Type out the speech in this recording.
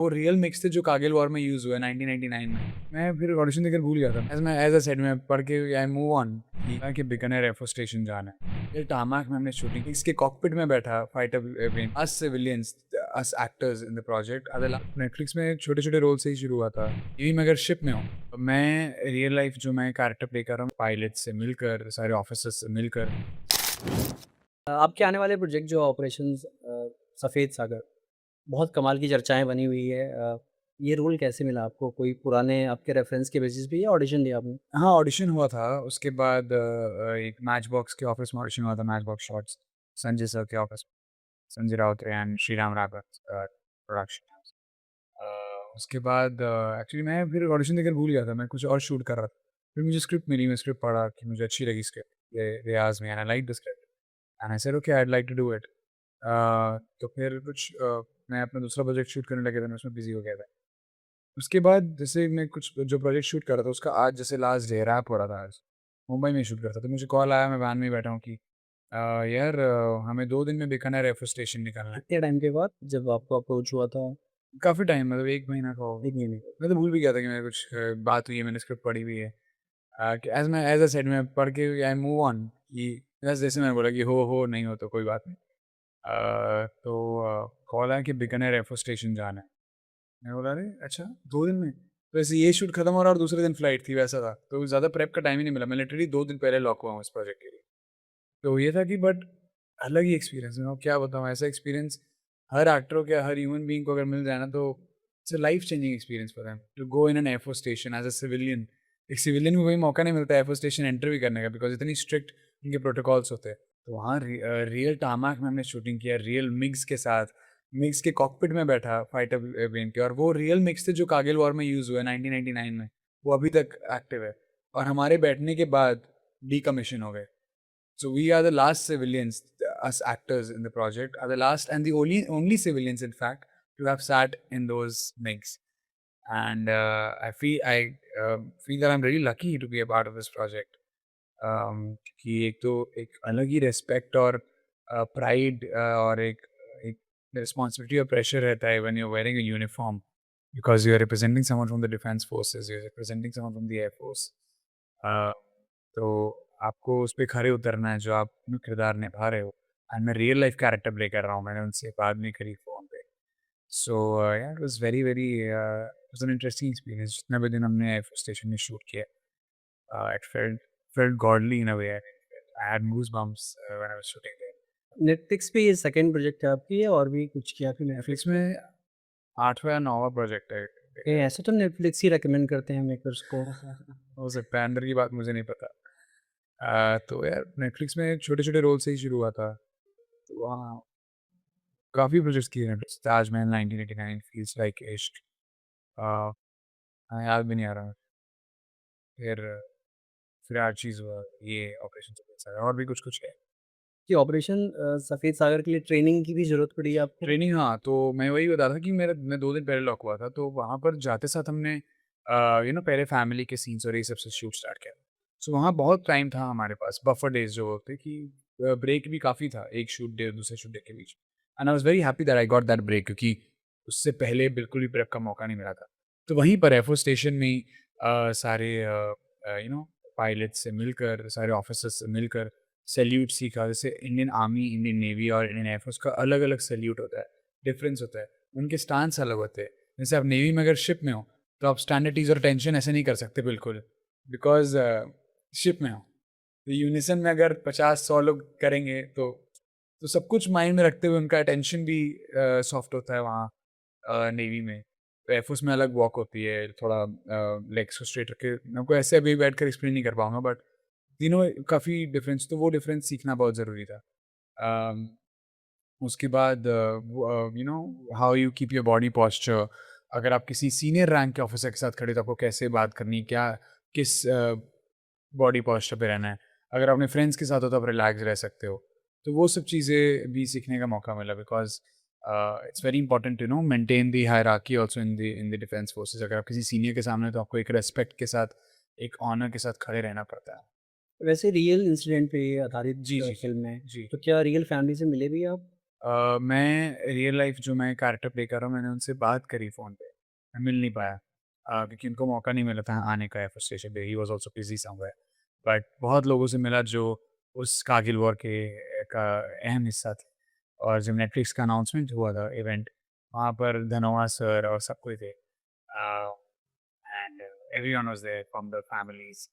वो real mix थे जो कारगिल वॉर में यूज़ हुए 1999 में। मैं फिर ऑडिशन देकर भूल गया था। एज़ आई सेड मैं पढ़ के आई मूव ऑन कि बीकानेर एयरफोर्स स्टेशन जाना है। फिर टामाक में हमने शूटिंग की। इसके कॉकपिट में बैठा fighter plane. Us civilians, us actors in the project. Netflix में छोटे-छोटे रोल से ही शुरू हुआ था। नेवी में अगर शिप में हूँ, तो मैं रियल लाइफ जो मैं कैरेक्टर प्ले कर रहा हूँ, पायलट से मिलकर, सारे ऑफिसर्स से मिलकर। आपके आने वाले प्रोजेक्ट जो ऑपरेशंस सफ़ेद सागर, बहुत कमाल की चर्चाएँ बनी हुई है। ये रोल कैसे मिला आपको? कोई पुराने आपके रेफ़रेंस के बेसिस पे या ऑडिशन दिया आपने? हाँ, ऑडिशन हुआ था। उसके बाद एक मैच बॉक्स के ऑफ़िस में ऑडिशन हुआ था, match box shots, Sanjay sir के ऑफ़िस में, Sanjay Raut and Shriram Raghav production house. उसके बाद एक्चुअली मैं फिर ऑडिशन देकर भूल गया था, मैं कुछ और शूट कर रहा था। फिर मुझे स्क्रिप्ट मिली, मैं स्क्रिप्ट पढ़ा कि मुझे अच्छी लगी स्क्रिप्ट, रियाज़ में and I like the script and I said okay I'd like to do it. तो फिर मैं अपना दूसरा प्रोजेक्ट शूट करने लगे थे, मैं उसमें बिज़ी हो गया था। उसके बाद जैसे मैं कुछ जो प्रोजेक्ट शूट कर रहा था, उसका आज जैसे लास्ट डे रैप हो रहा था आज, मुंबई में शूट कर रहा था, तो मुझे कॉल आया, मैं वैन में ही बैठा हूँ कि यार हमें 2 दिन में बीकानेर एयरफोर्स स्टेशन निकलना है। कितने टाइम के बाद जब आपको अप्रोच हुआ था? काफ़ी टाइम मतलब 1 महीना का होगा। 1 महीने? मैं तो भूल भी गया था कि मेरे कुछ बात हुई है, मैंने स्क्रिप्ट पढ़ी हुई है। कि एज़ आई सेड मैं पढ़ के आई मूव ऑन कि बस जैसे मैंने बोला कि हो, नहीं हो तो कोई बात नहीं। कॉल आया कि बीकानेर एयरफोर्स स्टेशन जाना है। मैं बोला अरे! अच्छा 2 दिन में? तो ऐसे ये शूट खत्म हो रहा और दूसरे दिन फ्लाइट थी वैसा था। तो ज़्यादा प्रेप का टाइम ही नहीं मिला। मैं लिटरली 2 दिन पहले लॉक हुआ हूँ इस प्रोजेक्ट के लिए। तो ये था कि बट अलग ही एक्सपीरियंस है, मैं क्या बताऊँ ऐसा एक्सपीरियंस हर एक्टर को या हर ह्यूमन बीइंग को अगर मिल जाए ना तो it's a life changing experience for them to go in an air force station as a civilian. एक सिविलियन को कभी मौका नहीं मिलता एयरफोर्स स्टेशन एंटर भी करने का बिकॉज़ इतनी स्ट्रिक्ट उनके प्रोटोकॉल्स होते हैं। तो वहाँ रियल टारमैक में हमने शूटिंग किया, रियल मिग्स के साथ, मिग्स के कॉकपिट में बैठा फाइटर प्लेन के और वो रियल मिग्स थे जो कारगिल वॉर में यूज़ हुए 1999 में, वो अभी तक एक्टिव है और हमारे बैठने के बाद डीकमीशन हो गए। So we are the last civilians, us actors in the project are the last and the only civilians, in fact, to have sat in those MiGs. And I feel that I'm really lucky to be a part of this project. कि एक तो एक अलग ही respect और pride और एक responsibility और pressure रहता है when you are wearing a uniform because you are representing someone from the defence forces, you are representing someone from the air force. तो आपको उस पे खरे उतरना है जो आप किरदार निभा रहे हो एंड मैं रियल लाइफ कैरेक्टर प्ले कर रहा हूँ, मैंने उनसे बात नहीं करी फ़ोन पे। So yeah it was very very it was an interesting experience जितने भी दिन हमने एयर फोर्स स्टेशन में शूट किया। It felt godly in a way, I had goosebumps when I was shooting there. Netflix पे ये second project है आपकी या और भी कुछ किया फिर नेटफ्लिक्स नेटफ्लिक्स पे? में 8वाँ या 9वाँ प्रोजेक्ट है। कहीं ऐसे तो नेटफ्लिक्स ही रेकमेंड करते हैं मेकर्स को। हो सकता है, अंदर की बात मुझे नहीं पता। तो यार नेटफ्लिक्स में छोटे-छोटे रोल से ही शुरू हुआ था। तो वहाँ काफ़ी प्रोजेक्ट्स किए हैं। ताजमहल 1989, फील्स लाइक इश्क, अ, याद भी नहीं आ रहा। फिर आर्चीज़ हुआ, ये ऑपरेशन सफल सागर और भी कुछ-कुछ है। कि ऑपरेशन सफ़ेद सागर के लिए ट्रेनिंग की भी ज़रूरत पड़ी आपको? ट्रेनिंग हाँ, तो मैं वही बता रहा था कि मैं 2 दिन पहले लॉक हुआ था, तो वहाँ पर जाते साथ हमने पहले फैमिली के सीन्स और ये सब से शूट स्टार्ट किया। सो वहाँ बहुत टाइम था हमारे पास, बफर डेज़ जो होते कि ब्रेक भी काफ़ी था, एक शूट डे और दूसरे शूट डे के बीच। And I was very happy that I got that break क्योंकि उससे पहले बिल्कुल भी प्रेप का मौका नहीं मिला था। तो वहीं पर एयरफोर्स स्टेशन में ही सारे पायलट से मिलकर, सारे ऑफिसर्स से मिलकर सैल्यूट सीखा। जैसे इंडियन आर्मी, इंडियन नेवी और इंडियन एयरफोर्स का अलग-अलग सैल्यूट होता है, डिफरेंस होता है। उनके स्टांस अलग होते हैं। जैसे आप नेवी में अगर शिप में हो, तो आप स्टैंडर्ड टीज़ और अटेंशन ऐसे नहीं कर सकते बिल्कुल, बिकॉज़ शिप में हो। तो यूनिसन में अगर 50-100 लोग करेंगे तो सब कुछ माइंड में रखते हुए उनका अटेंशन भी सॉफ्ट होता है वहाँ नेवी में। तो एयरफोर्स में अलग वॉक होती है, थोड़ा लेग्स को स्ट्रेट रख के मैं आपको ऐसे अभी बैठकर एक्सप्लेन नहीं कर पाऊँगा बट तीनों काफ़ी डिफरेंस, तो वो डिफरेंस सीखना बहुत ज़रूरी था। अम, उसके बाद how you keep your body posture, अगर आप किसी सीनियर रैंक के ऑफिसर के साथ खड़े तो आपको कैसे बात करनी है, क्या किस बॉडी पोस्चर पे रहना है। अगर अपने फ्रेंड्स के साथ हो तो आप रिलैक्स रह सकते हो। तो वो सब चीज़ें भी सीखने का मौका मिला because it's very important to maintain the hierarchy also in the defence forces. अगर आप किसी सीनियर के सामने तो आपको एक रिस्पेक्ट के साथ, एक ऑनर के साथ खड़े रहना पड़ता है। वैसे रियल इंसिडेंट पे ये आधारित जी, जी, जी। फ़िल्म है, जी। तो क्या रियल फैमिली से मिले भी आप? मैं रियल लाइफ़ जो मैं कैरेक्टर प्ले कर रहा हूँ, मैंने उनसे बात करी फ़ोन पे, मैं मिल नहीं पाया क्योंकि उनको मौका नहीं मिला था आने का एयर स्टेशन पे, he was also busy somewhere. But बहुत लोगों से मिला जो उस कारगिल वॉर के का अहम हिस्सा थे और जब नेटफ्लिक्स का अनाउंसमेंट हुआ था इवेंट, वहाँ पर धनोआ सर और सब कोई थे and everyone was there from the families